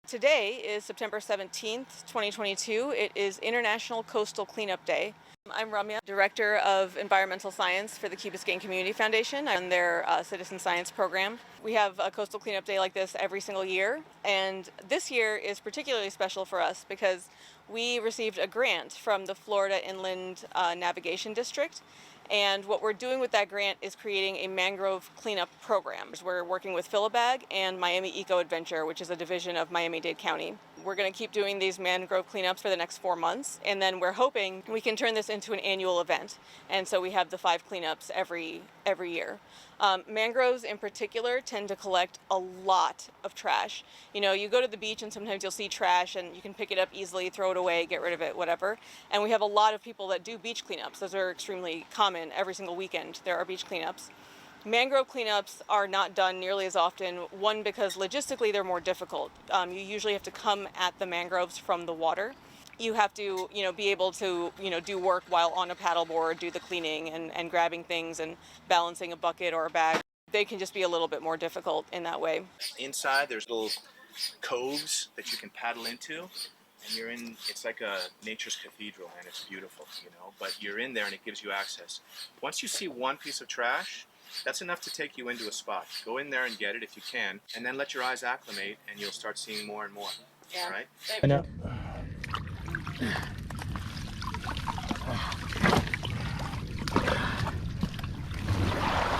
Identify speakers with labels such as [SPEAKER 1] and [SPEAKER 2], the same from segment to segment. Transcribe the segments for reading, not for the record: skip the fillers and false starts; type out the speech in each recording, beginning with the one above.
[SPEAKER 1] Today is September 17th, 2022. It is International Coastal Cleanup Day. I'm Ramya, Director of Environmental Science for the Key Biscayne Community Foundation and their Citizen Science program. We have a coastal cleanup day like this every single year, and this year is particularly special for us because we received a grant from the Florida Inland Navigation District. And what we're doing with that grant is creating a mangrove cleanup program. We're working with FillABag and Miami EcoAdventures, which is a division of Miami-Dade County. We're going to keep doing these mangrove cleanups for the next 4 months, and then we're hoping we can turn this into an annual event. And so we have the 5 cleanups every year. Mangroves in particular tend to collect a lot of trash. You know, you go to the beach and sometimes you'll see trash and you can pick it up easily, throw it away, get rid of it, whatever. And we have a lot of people that do beach cleanups. Those are extremely common. Every single weekend there are beach cleanups. Mangrove cleanups are not done nearly as often, one, because logistically they're more difficult. You usually have to come at the mangroves from the water. You have to, be able to, do work while on a paddleboard, do the cleaning and grabbing things and balancing a bucket or a bag. They can just be a little bit more difficult in that way.
[SPEAKER 2] Inside, there's little coves that you can paddle into, and you're in, it's like a nature's cathedral, and it's beautiful, but you're in there and it gives you access. Once you see one piece of trash, that's enough to take you into a spot. Go in there and get it if you can, and then let your eyes acclimate, and you'll start seeing more and more.
[SPEAKER 1] Yeah.
[SPEAKER 2] All right?
[SPEAKER 3] I know.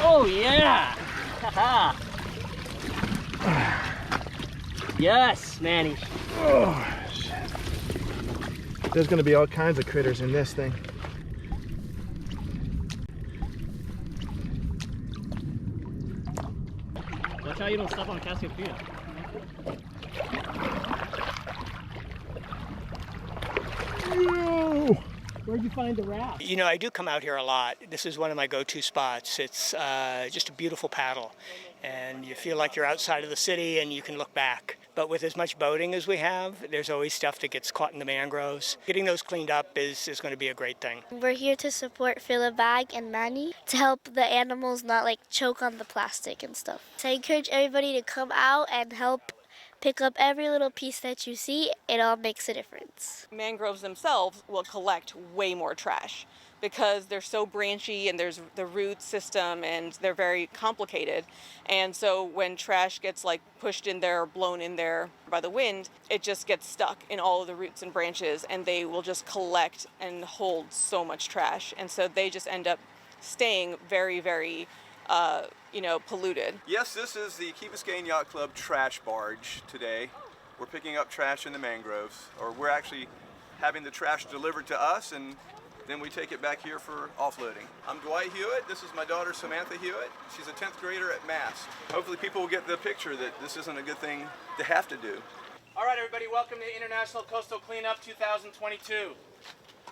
[SPEAKER 4] Oh yeah! Yes, Manny.
[SPEAKER 3] Oh, shit. There's gonna be all kinds of critters in this thing.
[SPEAKER 4] Watch out you don't step on Cassiopeia.
[SPEAKER 3] No!
[SPEAKER 4] Where'd you find the raft?
[SPEAKER 5] You know, I do come out here a lot. This is one of my go-to spots. It's just a beautiful paddle, and you feel like you're outside of the city and you can look back. But with as much boating as we have, there's always stuff that gets caught in the mangroves. Getting those cleaned up is going to be a great thing.
[SPEAKER 6] We're here to support FillABag and Manny to help the animals not choke on the plastic and stuff. So I encourage everybody to come out and help pick up every little piece that you see. It all makes a difference.
[SPEAKER 1] Mangroves themselves will collect way more trash because they're so branchy and there's the root system and they're very complicated. And so when trash gets pushed in there or blown in there by the wind, it just gets stuck in all of the roots and branches, and they will just collect and hold so much trash. And so they just end up staying very, very polluted.
[SPEAKER 7] Yes, this is the Key Biscayne Yacht Club trash barge today. We're picking up trash in the mangroves, or we're actually having the trash delivered to us, and then we take it back here for offloading. I'm Dwight Hewitt. This is my daughter Samantha Hewitt. She's a 10th grader at Mass. Hopefully people will get the picture that this isn't a good thing to have to do.
[SPEAKER 5] All right, everybody, welcome to International Coastal Cleanup 2022.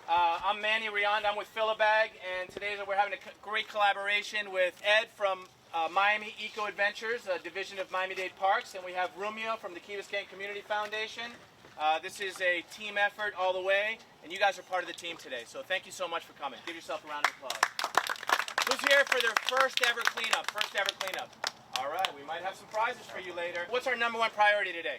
[SPEAKER 5] I'm Manny Riand. I'm with FillABag, and today we're having a great collaboration with Ed from Miami EcoAdventures, a division of Miami-Dade Parks, and we have Romeo from the Key Biscayne Community Foundation. This is a team effort all the way, and you guys are part of the team today, so thank you so much for coming. Give yourself a round of applause. Who's here for their first ever cleanup? All right, we might have some prizes for you later. What's our number one priority today?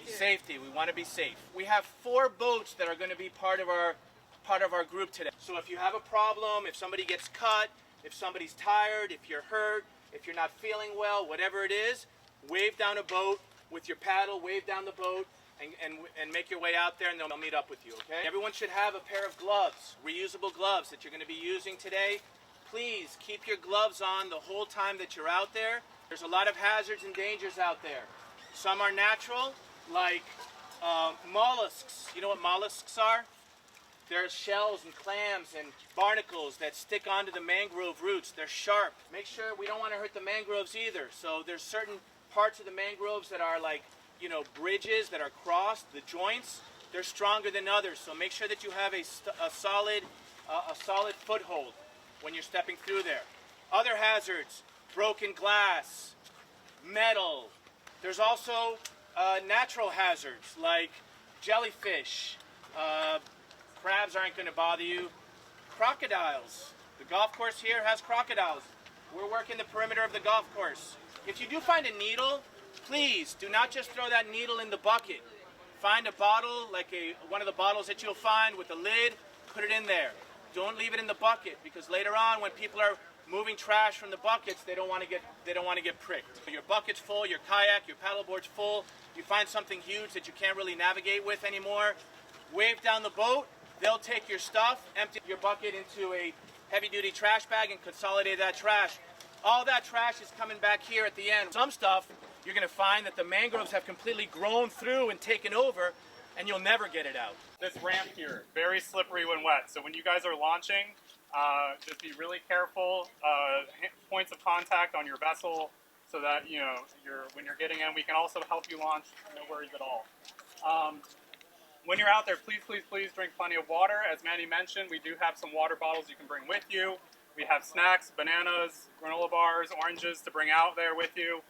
[SPEAKER 5] Safety. We want to be safe. We have 4 boats that are going to be part of our group today. So if you have a problem, if somebody gets cut, if somebody's tired, if you're hurt, if you're not feeling well, whatever it is, wave down a boat with your paddle, wave down the boat, and make your way out there, and they'll meet up with you, okay? Everyone should have a pair of gloves, reusable gloves that you're going to be using today. Please keep your gloves on the whole time that you're out there. There's a lot of hazards and dangers out there. Some are natural, like mollusks. You know what mollusks are? There's shells and clams and barnacles that stick onto the mangrove roots. They're sharp. Make sure we don't want to hurt the mangroves either. So there's certain parts of the mangroves that are bridges that are crossed, the joints. They're stronger than others. So make sure that you have a solid foothold when you're stepping through there. Other hazards, broken glass, metal. There's also natural hazards like jellyfish. Crabs aren't going to bother you. Crocodiles. The golf course here has crocodiles. We're working the perimeter of the golf course. If you do find a needle please do not just throw that needle in the bucket. Find a bottle, like one of the bottles that you'll find with a lid, put it in there. Don't leave it in the bucket, because later on when people are moving trash from the buckets, they don't want to get pricked. Your bucket's full, your kayak, your paddleboard's full, you find something huge that you can't really navigate with anymore, wave down the boat, they'll take your stuff, empty your bucket into a heavy-duty trash bag and consolidate that trash. All that trash is coming back here at the end. Some stuff, you're going to find that the mangroves have completely grown through and taken over, and you'll never get it out.
[SPEAKER 8] This ramp here, very slippery when wet. So when you guys are launching, just be really careful. Points of contact on your vessel, so that when you're getting in, we can also help you launch. No worries at all. When you're out there, please drink plenty of water. As Manny mentioned, we do have some water bottles you can bring with you. We have snacks, bananas, granola bars, oranges to bring out there with you.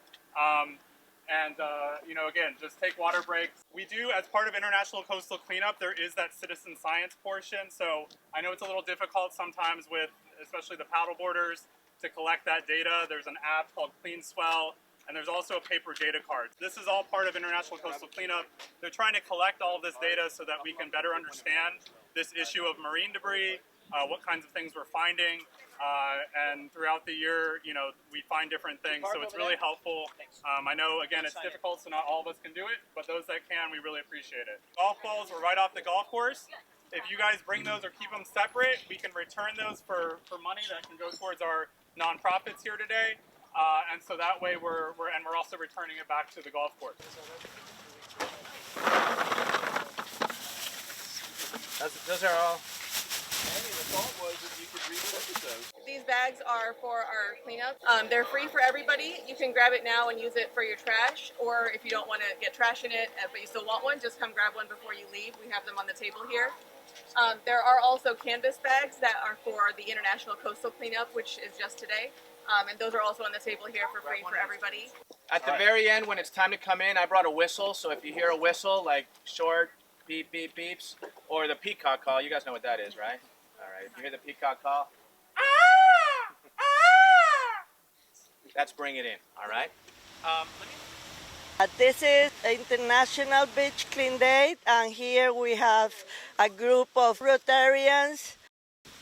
[SPEAKER 8] Again, just take water breaks. We do, as part of International Coastal Cleanup, there is that citizen science portion. So I know it's a little difficult sometimes with, especially the paddleboarders, to collect that data. There's an app called CleanSwell, and there's also a paper data card. This is all part of International Coastal Cleanup. They're trying to collect all of this data so that we can better understand this issue of marine debris, what kinds of things we're finding, and throughout the year, we find different things, so it's really helpful. I know, again, it's difficult, so not all of us can do it, but those that can, we really appreciate it. Golf balls were right off the golf course. If you guys bring those or keep them separate, we can return those for money that can go towards our nonprofits here today, and so that way we're also returning it back to the golf course.
[SPEAKER 5] Those are all.
[SPEAKER 1] These bags are for our cleanup. They're free for everybody. You can grab it now and use it for your trash, or if you don't want to get trash in it, but you still want one, just come grab one before you leave. We have them on the table here. There are also canvas bags that are for the International Coastal Cleanup, which is just today. And those are also on the table here for free for everybody.
[SPEAKER 5] At the very end, when it's time to come in, I brought a whistle, so if you hear a whistle, like short, beep, beep, beeps, or the peacock call, you guys know what that is, right? All right, if you hear the peacock call, that's bring it in, all right?
[SPEAKER 9] This is International Beach Clean Day, and here we have a group of Rotarians.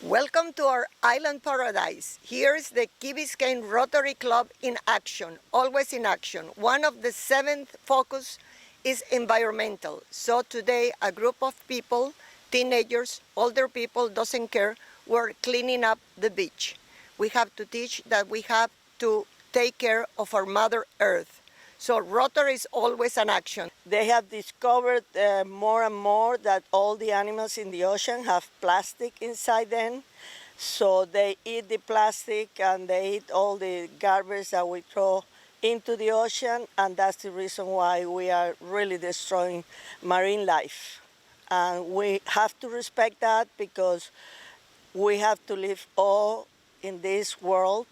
[SPEAKER 10] Welcome to our island paradise. Here's the Key Biscayne Rotary Club in action, always in action. One of the 7th focus is environmental. So today a group of people, teenagers, older people, doesn't care, we're cleaning up the beach. We have to teach that we have to take care of our Mother Earth. So Rotary is always an action.
[SPEAKER 9] They have discovered more and more that all the animals in the ocean have plastic inside them. So they eat the plastic and they eat all the garbage that we throw into the ocean, and that's the reason why we are really destroying marine life. And we have to respect that, because we have to live all in this world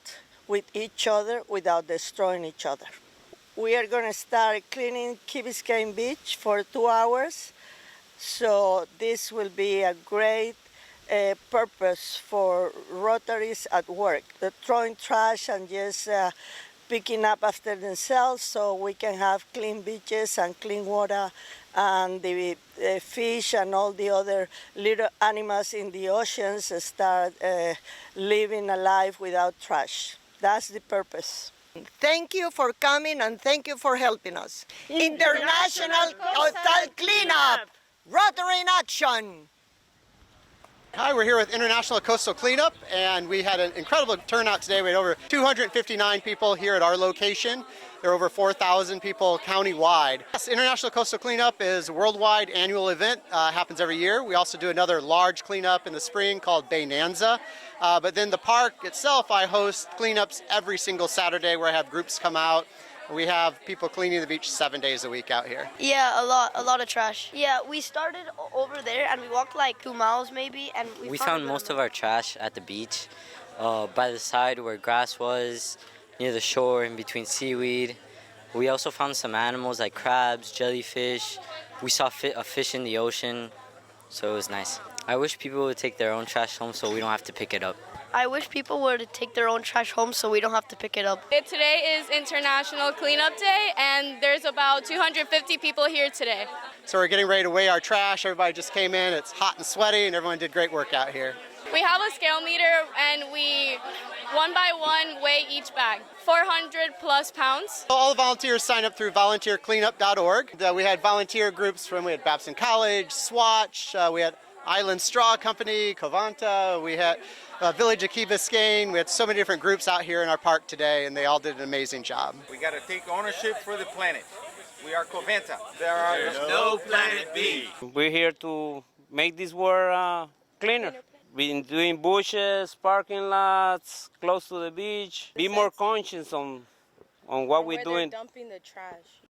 [SPEAKER 9] with each other without destroying each other. We are going to start cleaning Key Biscayne Beach for 2 hours. So this will be a great purpose for Rotaries at work. They're throwing trash and just picking up after themselves, so we can have clean beaches and clean water, and the fish and all the other little animals in the oceans start living a life without trash. That's the purpose.
[SPEAKER 10] Thank you for coming and thank you for helping us. International Coastal Cleanup! Rotary in action!
[SPEAKER 11] Hi, we're here with International Coastal Cleanup, and we had an incredible turnout today. We had over 259 people here at our location. There are over 4,000 people countywide. Yes, International Coastal Cleanup is a worldwide annual event, happens every year. We also do another large cleanup in the spring called Baynanza. But then the park itself, I host cleanups every single Saturday where I have groups come out. We have people cleaning the beach 7 days a week out here.
[SPEAKER 6] Yeah, a lot of trash. Yeah, we started over there and we walked like 2 miles maybe, and we
[SPEAKER 12] found most of our trash at the beach, by the side where grass was, near the shore, in between seaweed. We also found some animals like crabs, jellyfish. We saw a fish in the ocean, so it was nice. I wish people would take their own trash home so we don't have to pick it up.
[SPEAKER 6] I wish people would take their own trash home so we don't have to pick it up.
[SPEAKER 13] Today is International Cleanup Day, and there's about 250 people here today.
[SPEAKER 11] So we're getting ready to weigh our trash. Everybody just came in. It's hot and sweaty, and everyone did great work out here.
[SPEAKER 13] We have a scale meter, and we, one by one, weigh each bag. 400 plus pounds.
[SPEAKER 11] All the volunteers signed up through volunteercleanup.org. We had volunteer groups we had Babson College, Swatch, we had Island Straw Company, Covanta, we had Village of Key Biscayne. We had so many different groups out here in our park today, and they all did an amazing job.
[SPEAKER 14] We got to take ownership for the planet. We are Covanta. There's no planet B.
[SPEAKER 15] We're here to make this world cleaner. We've been doing bushes, parking lots, close to the beach. Be more conscious on what we're doing.
[SPEAKER 13] Dumping the trash.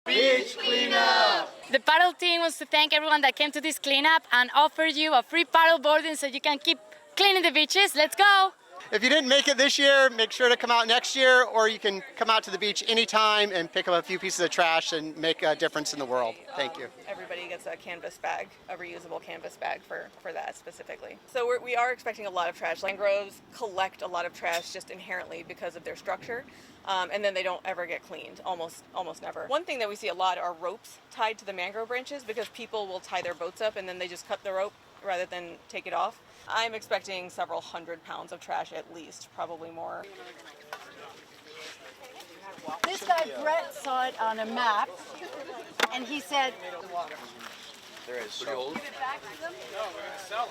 [SPEAKER 14] Beach cleanup!
[SPEAKER 16] The paddle team wants to thank everyone that came to this cleanup and offer you a free paddle boarding so you can keep cleaning the beaches. Let's go!
[SPEAKER 11] If you didn't make it this year, make sure to come out next year, or you can come out to the beach anytime and pick up a few pieces of trash and make a difference in the world. Thank you.
[SPEAKER 1] Everybody gets a canvas bag, a reusable canvas bag for that specifically. So we are expecting a lot of trash. Mangroves collect a lot of trash just inherently because of their structure, and then they don't ever get cleaned, almost never. One thing that we see a lot are ropes tied to the mangrove branches because people will tie their boats up and then they just cut the rope rather than take it off. I'm expecting several 100 pounds of trash at least, probably more.
[SPEAKER 16] This guy Brett saw it on a map, and he said,
[SPEAKER 2] There is.
[SPEAKER 16] "Give it back to them."
[SPEAKER 5] No, we're going to sell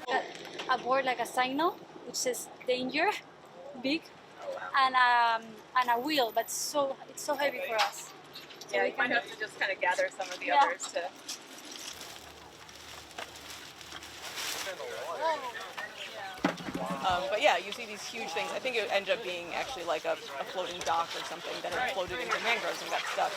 [SPEAKER 5] them.
[SPEAKER 16] A board like a signal, which says danger, big, and a wheel, but it's so heavy for us.
[SPEAKER 1] Yeah, you might have to just kind of gather some of the others to. But yeah, you see these huge things. I think it ended up being actually like a floating dock or something that had floated into mangroves and got stuck.